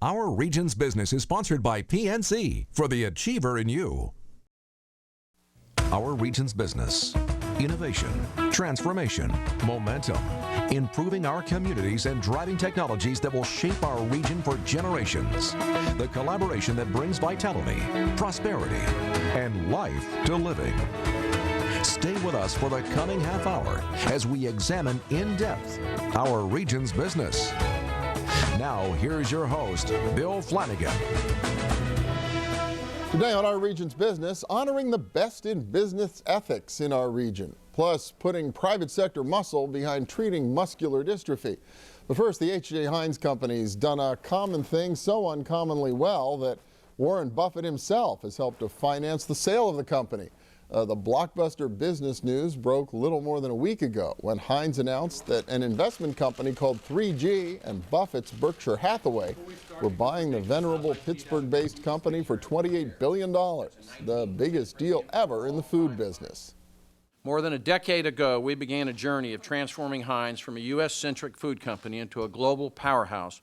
Our Region's Business is sponsored by PNC for the achiever in you. Our Region's Business. Innovation, transformation, momentum, improving our communities and driving technologies that will shape our region for generations. The collaboration that brings vitality, prosperity, and life to living. Stay with us for the coming half hour as we examine in depth our region's business. Now, here's your host, Bill Flanagan. Today on Our Region's Business, honoring the best in business ethics in our region, plus putting private sector muscle behind treating muscular dystrophy. But first, the H.J. Heinz Company's done a common thing so uncommonly well that Warren Buffett himself has helped to finance the sale of the company. The blockbuster business news broke little more than a week ago when Heinz announced that an investment company called 3G and Buffett's Berkshire Hathaway were buying the venerable Pittsburgh-based company for $28 billion, the biggest deal ever in the food business. More than a decade ago, we began a journey of transforming Heinz from a U.S.-centric food company into a global powerhouse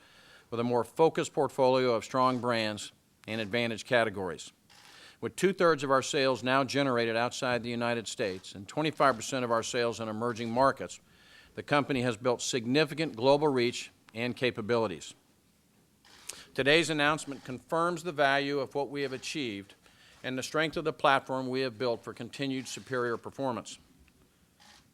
with a more focused portfolio of strong brands and advantage categories. With 2/3 of our sales now generated outside the United States and 25% of our sales in emerging markets, the company has built significant global reach and capabilities. Today's announcement confirms the value of what we have achieved and the strength of the platform we have built for continued superior performance.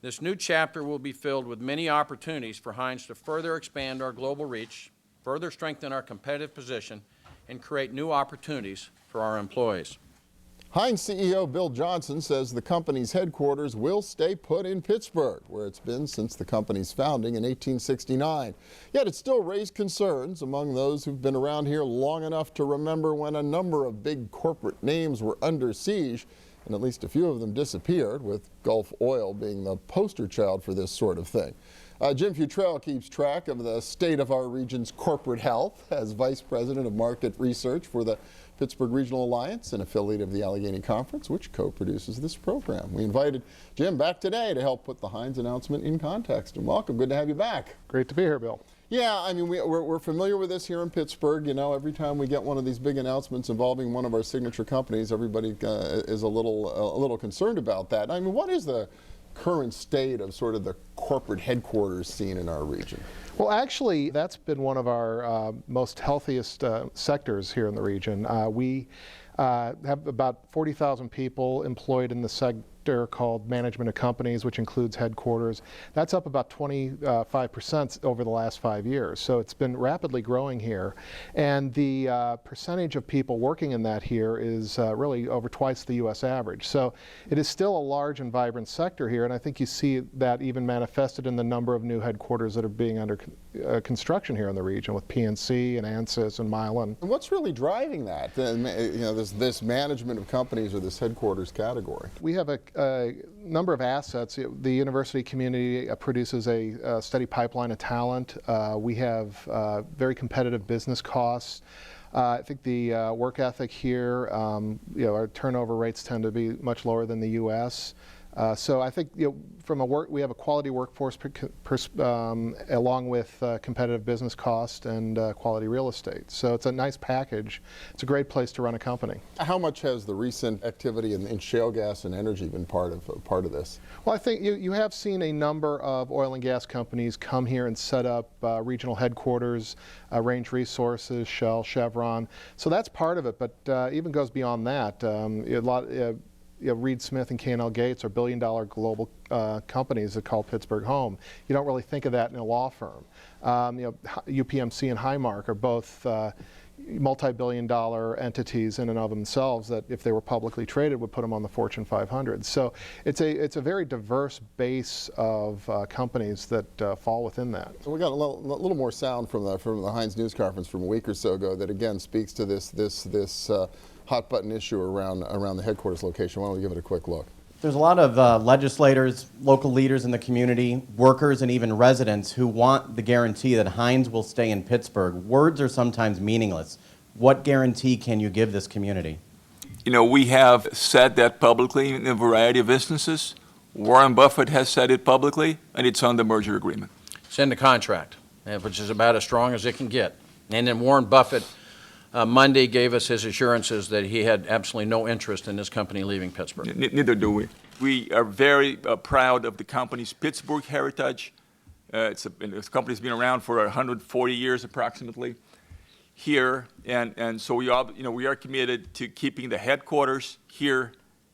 This new chapter will be filled with many opportunities for Heinz to further expand our global reach, further strengthen our competitive position, and create new opportunities for our employees. Heinz CEO Bill Johnson says the company's headquarters will stay put in Pittsburgh, where it's been since the company's founding in 1869. Yet it still raised concerns among those who've been around here long enough to remember when a number of big corporate names were under siege, and at least a few of them disappeared, with Gulf Oil being the poster child for this sort of thing. Jim Futrell keeps track of the state of our region's corporate health as Vice President of Market Research for the Pittsburgh Regional Alliance, an affiliate of the Allegheny Conference, which co-produces this program. We invited Jim back today to help put the Heinz announcement in context. And welcome. Good to have you back. Great to be here, Bill. Yeah, I mean, we're familiar with this here in Pittsburgh. You know, every time we get one of these big announcements involving one of our signature companies, everybody is a little concerned about that. I mean, what is the current state of sort of the corporate headquarters scene in our region? Well, actually, that's been one of our most healthiest sectors here in the region. We have about 40,000 people employed in the sector called management of companies, which includes headquarters. That's up about 25% over the last 5 years. So it's been rapidly growing here. And the percentage of people working in that here is really over twice the U.S. average. So it is still a large and vibrant sector here. And I think you see that even manifested in the number of new headquarters that are being under construction here in the region with PNC and ANSYS and Milan. And what's really driving that? You know, this management of companies or this headquarters category? We have a number of assets. The university community produces a steady pipeline of talent. We have very competitive business costs. I think the work ethic here, you know, our turnover rates tend to be much lower than the U.S. So I think, you know, we have a quality workforce along with competitive business cost and quality real estate. So it's a nice package. It's a great place to run a company. How much has the recent activity in shale gas and energy been part of this? Well, I think you have seen a number of oil and gas companies come here and set up regional headquarters, Range Resources, Shell, Chevron. So that's part of it, but even goes beyond that. Reed Smith and K&L Gates are billion-dollar global companies that call Pittsburgh home. You don't really think of that in a law firm. UPMC and Highmark are both multi-billion-dollar entities in and of themselves that, if they were publicly traded, would put them on the Fortune 500. So it's a very diverse base of companies that fall within that. So we got a little more sound from the Heinz news conference from a week or so ago that again speaks to this hot button issue around the headquarters location. Why don't we give it a quick look? There's a lot of legislators, local leaders in the community, workers, and even residents who want the guarantee that Heinz will stay in Pittsburgh. Words are sometimes meaningless. What guarantee can you give this community? You know, we have said that publicly in a variety of instances. Warren Buffett has said it publicly, and it's on the merger agreement. It's in the contract, which is about as strong as it can get. And then Warren Buffett Monday gave us his assurances that he had absolutely no interest in this company leaving Pittsburgh. Neither do we. We are very proud of the company's Pittsburgh heritage. This company's been around for 140 years approximately here, and so we are committed to keeping the headquarters here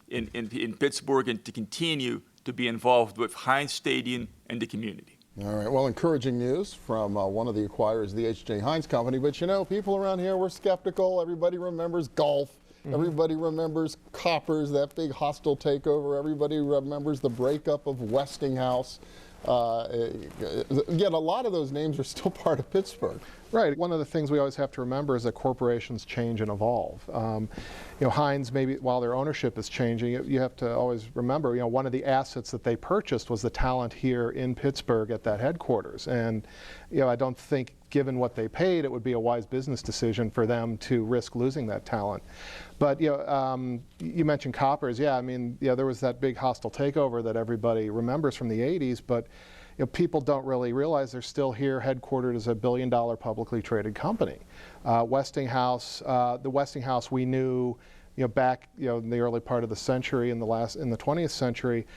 in Pittsburgh and to continue to be involved with Heinz Stadium and the community. All right, well, encouraging news from one of the acquirers, the H.J. Heinz Company. But you know, people around here were skeptical. Everybody remembers golf. Everybody remembers Coppers, that big hostile takeover. Everybody remembers the breakup of Westinghouse. Yet a lot of those names are still part of Pittsburgh. Right. One of the things we always have to remember is that corporations change and evolve. You know, Heinz, maybe while their ownership is changing, you have to always remember, you know, one of the assets that they purchased was the talent here in Pittsburgh at that headquarters. And, you know, I don't think, given what they paid, it would be a wise business decision for them to risk losing that talent. But, you know, you mentioned Coppers. Yeah, I mean, yeah, there was that big hostile takeover that everybody remembers from the 80s, but you know, people don't really realize they're still here, headquartered as a billion-dollar publicly traded company. Westinghouse, the Westinghouse we knew, you know, back, you know, in the early part of the century, in the 20th century,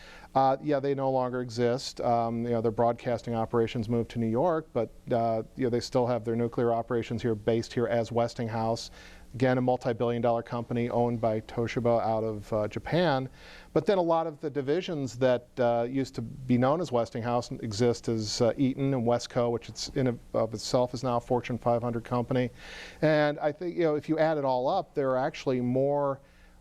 yeah, they no longer exist. You know, their broadcasting operations moved to New York, but you know, they still have their nuclear operations here, based here as Westinghouse. Again, a multi-billion-dollar company owned by Toshiba out of Japan. But then a lot of the divisions that used to be known as Westinghouse exist as Eaton and Wesco, which of itself is now a Fortune 500 company. And I think, you know, if you add it all up, there are actually more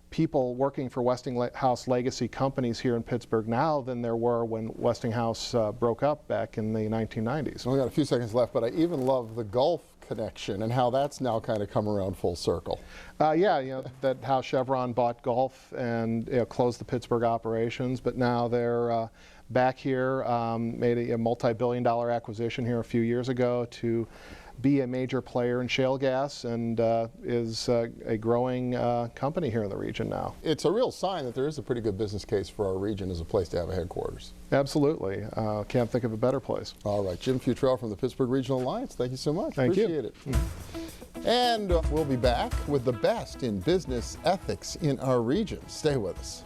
people working for Westinghouse legacy companies here in Pittsburgh now than there were when Westinghouse broke up back in the 1990s. We've got a few seconds left, but I even love the Gulf connection and how that's now kind of come around full circle. Yeah, you know, that how Chevron bought Gulf and, you know, closed the Pittsburgh operations, but now they're back here, made a multi-billion-dollar acquisition here a few years ago to be a major player in shale gas, and is a growing company here in the region now. It's a real sign that there is a pretty good business case for our region as a place to have a headquarters. Absolutely. Can't think of a better place. All right, Jim Futrell from the Pittsburgh Regional Alliance, thank you so much. Thank you. Appreciate it. And we'll be back with the best in business ethics in our region. Stay with us.